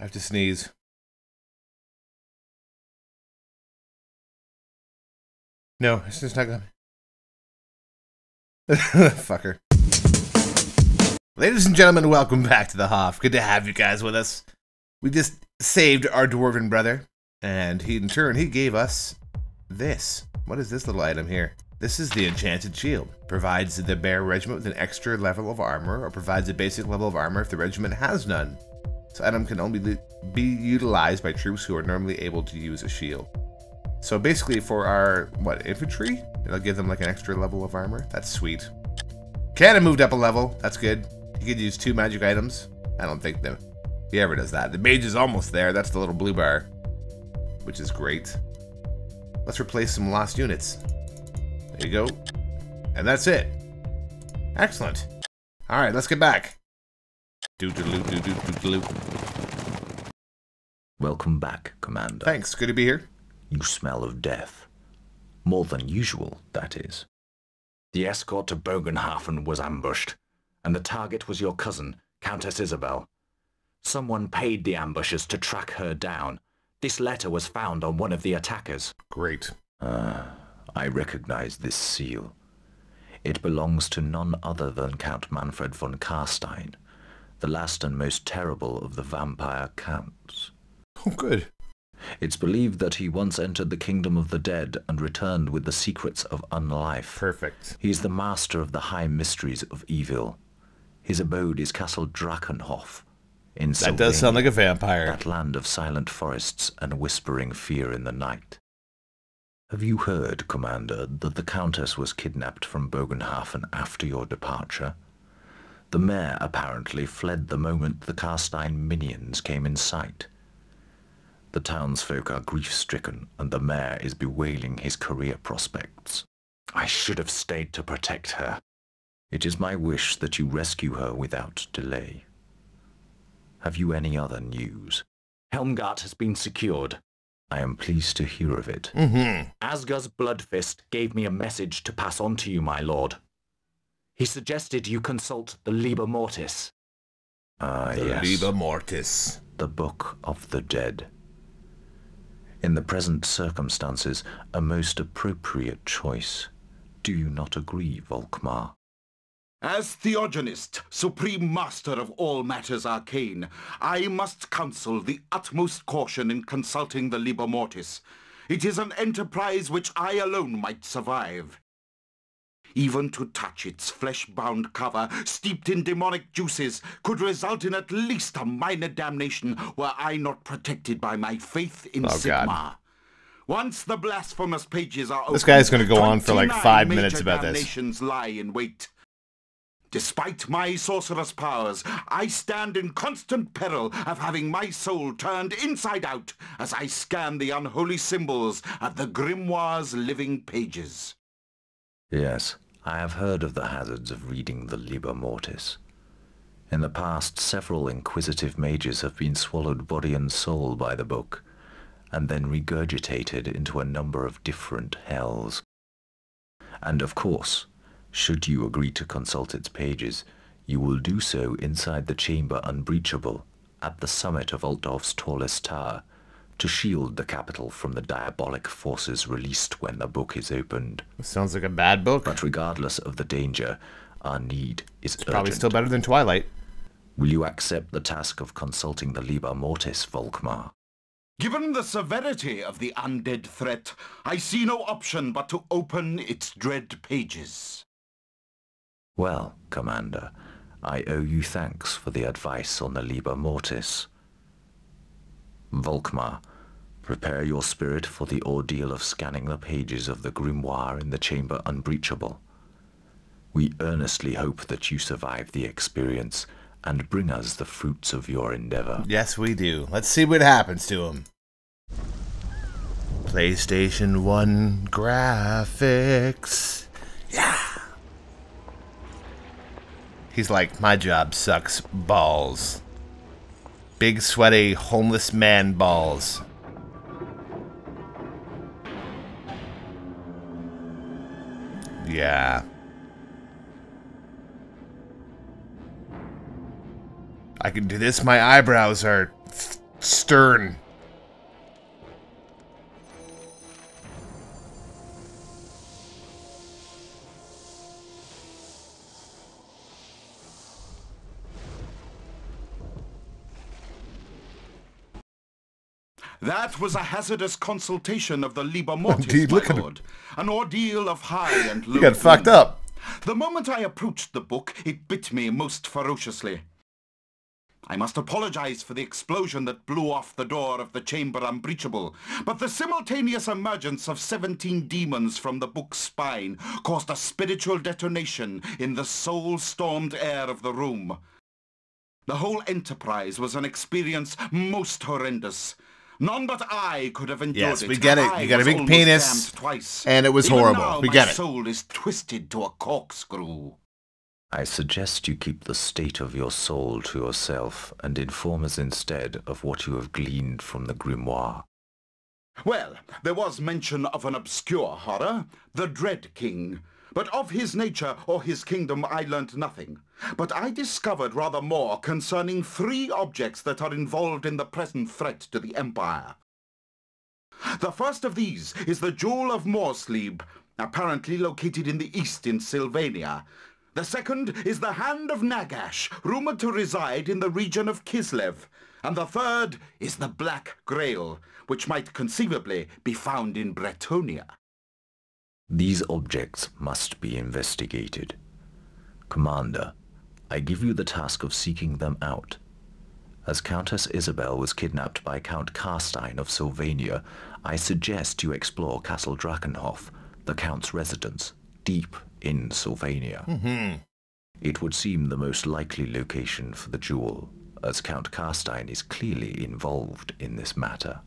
have to sneeze. No, it's just not gonna. Fucker. Ladies and gentlemen, welcome back to the Hoff. Good to have you guys with us. We just saved our dwarven brother, and in turn, he gave us this. What is this little item here? This is the Enchanted Shield. Provides the bear regiment with an extra level of armor, or provides a basic level of armor if the regiment has none. This item can only be utilized by troops who are normally able to use a shield. So basically for our, infantry? It'll give them like an extra level of armor. That's sweet. Cannon moved up a level. That's good. You could use 2 magic items. I don't think he ever does that. The mage is almost there. That's the little blue bar, which is great. Let's replace some lost units. There you go. And that's it. Excellent. All right, let's get back. Welcome back, Commander. Thanks. Good to be here. You smell of death. More than usual, that is. The escort to Bogenhafen was ambushed, and the target was your cousin, Countess Isabel. Someone paid the ambushers to track her down. This letter was found on one of the attackers. Great. I recognize this seal. It belongs to none other than Count Manfred von Karstein, the last and most terrible of the vampire counts. Oh, good. It's believed that he once entered the kingdom of the dead and returned with the secrets of unlife. Perfect. He's the master of the high mysteries of evil. His abode is Castle Drakenhof in Sylvania, that does sound like a vampire. that land of silent forests and whispering fear in the night. Have you heard, Commander, that the Countess was kidnapped from Bogenhafen after your departure? The mayor apparently fled the moment the Karstein minions came in sight. The townsfolk are grief-stricken, and the mayor is bewailing his career prospects. I should have stayed to protect her. It is my wish that you rescue her without delay. Have you any other news? Helmgart has been secured. I am pleased to hear of it. Asgar's Bloodfist gave me a message to pass on to you, my lord. He suggested you consult the Liber Mortis. Yes. Liber Mortis. The Book of the Dead. In the present circumstances, a most appropriate choice. Do you not agree, Volkmar? As Theogenist, supreme master of all matters arcane, I must counsel the utmost caution in consulting the Liber Mortis. It is an enterprise which I alone might survive. Even to touch its flesh-bound cover, steeped in demonic juices, could result in at least a minor damnation were I not protected by my faith in Sigmar. God. Once the blasphemous pages are opened, This guy's going to go on for like 5 major minutes about this. damnations lie in wait. Despite my sorcerous powers, I stand in constant peril of having my soul turned inside out as I scan the unholy symbols of the grimoire's living pages. Yes, I have heard of the hazards of reading the Liber Mortis. In the past, several inquisitive mages have been swallowed body and soul by the book, and then regurgitated into a number of different hells. And of course, should you agree to consult its pages, you will do so inside the chamber Unbreachable, at the summit of Altdorf's tallest tower, to shield the capital from the diabolic forces released when the book is opened. Sounds like a bad book. But regardless of the danger, our need is urgent. Probably still better than Twilight. Will you accept the task of consulting the Liber Mortis, Volkmar? Given the severity of the undead threat, I see no option but to open its dread pages. Well, Commander, I owe you thanks for the advice on the Liber Mortis. Volkmar, prepare your spirit for the ordeal of scanning the pages of the grimoire in the chamber Unbreachable. We earnestly hope that you survive the experience and bring us the fruits of your endeavor. Yes, we do. Let's see what happens to him. PlayStation 1 graphics. Yeah! He's like, my job sucks balls. Big, sweaty, homeless man balls. Yeah. I can do this. My eyebrows are stern. That was a hazardous consultation of the Liber Mortis, Indeed, my look at lord. An ordeal of high and low. You got fucked up. The moment I approached the book, it bit me most ferociously. I must apologize for the explosion that blew off the door of the chamber unbreachable, but the simultaneous emergence of 17 demons from the book's spine caused a spiritual detonation in the soul-stormed air of the room. The whole enterprise was an experience most horrendous. None but I could have endured it. Yes, we get it. You got a big penis, and it was horrible. Now, we get my it. soul is twisted to a corkscrew. I suggest you keep the state of your soul to yourself and inform us instead of what you have gleaned from the grimoire. Well, there was mention of an obscure horror, the Dread King. But of his nature or his kingdom I learnt nothing. But I discovered rather more concerning 3 objects that are involved in the present threat to the Empire. The first of these is the Jewel of Morsleib, apparently located in the east in Sylvania. The second is the Hand of Nagash, rumored to reside in the region of Kislev. And the third is the Black Grail, which might conceivably be found in Bretonia. These objects must be investigated. Commander, I give you the task of seeking them out. As Countess Isabel was kidnapped by Count Karstein of Sylvania, I suggest you explore Castle Drakenhof, the Count's residence, deep in Sylvania. It would seem the most likely location for the jewel, as Count Karstein is clearly involved in this matter.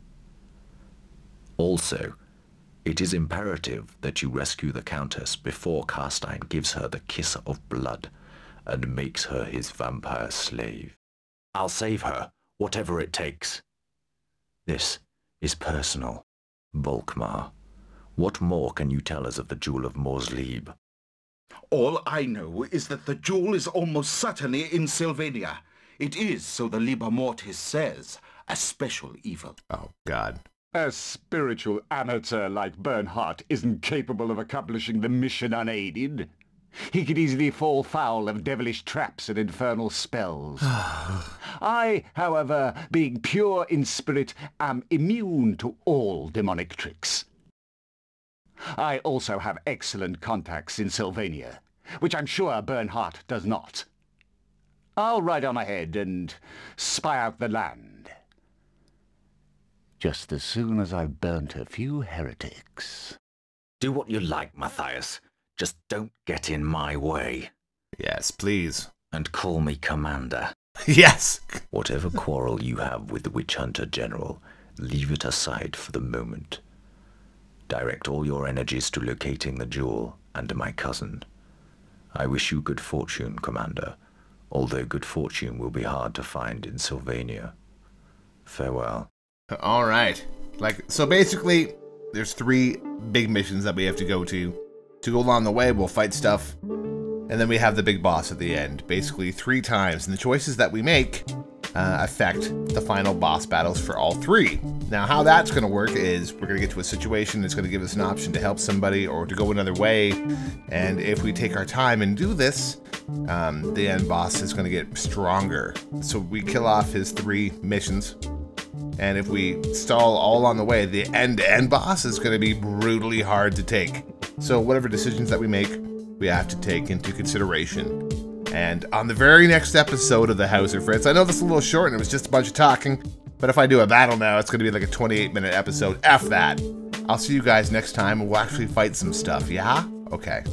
Also, it is imperative that you rescue the Countess before Karstein gives her the kiss of blood and makes her his vampire slave. I'll save her, whatever it takes. This is personal. Volkmar, what more can you tell us of the Jewel of Morsleib? All I know is that the jewel is almost certainly in Sylvania. It is, so the Liber Mortis says, a special evil. Oh, God. A spiritual amateur like Bernhardt isn't capable of accomplishing the mission unaided. He could easily fall foul of devilish traps and infernal spells. I, however, being pure in spirit, am immune to all demonic tricks. I also have excellent contacts in Sylvania, which I'm sure Bernhardt does not. I'll ride on ahead and spy out the land. Just as soon as I've burnt a few heretics. Do what you like, Matthias. Just don't get in my way. Yes, please. And call me Commander. Yes. Whatever quarrel you have with the Witch Hunter General, leave it aside for the moment. Direct all your energies to locating the jewel and my cousin. I wish you good fortune, Commander, although good fortune will be hard to find in Sylvania. Farewell. All right. So basically, there's 3 big missions that we have to go to. To go along the way, we'll fight stuff, and then we have the big boss at the end. Basically 3 times, and the choices that we make affect the final boss battles for all 3. Now, how that's going to work is we're going to get to a situation that's going to give us an option to help somebody or to go another way, and if we take our time and do this, the end boss is going to get stronger. So we kill off his 3 missions. And if we stall all on the way, the end-to-end boss is going to be brutally hard to take. So whatever decisions that we make, we have to take into consideration. And on the very next episode of the House of Fritz, I know this is a little short and it was just a bunch of talking, but if I do a battle now, it's going to be like a 28-minute episode. F that. I'll see you guys next time and we'll actually fight some stuff, yeah? Okay.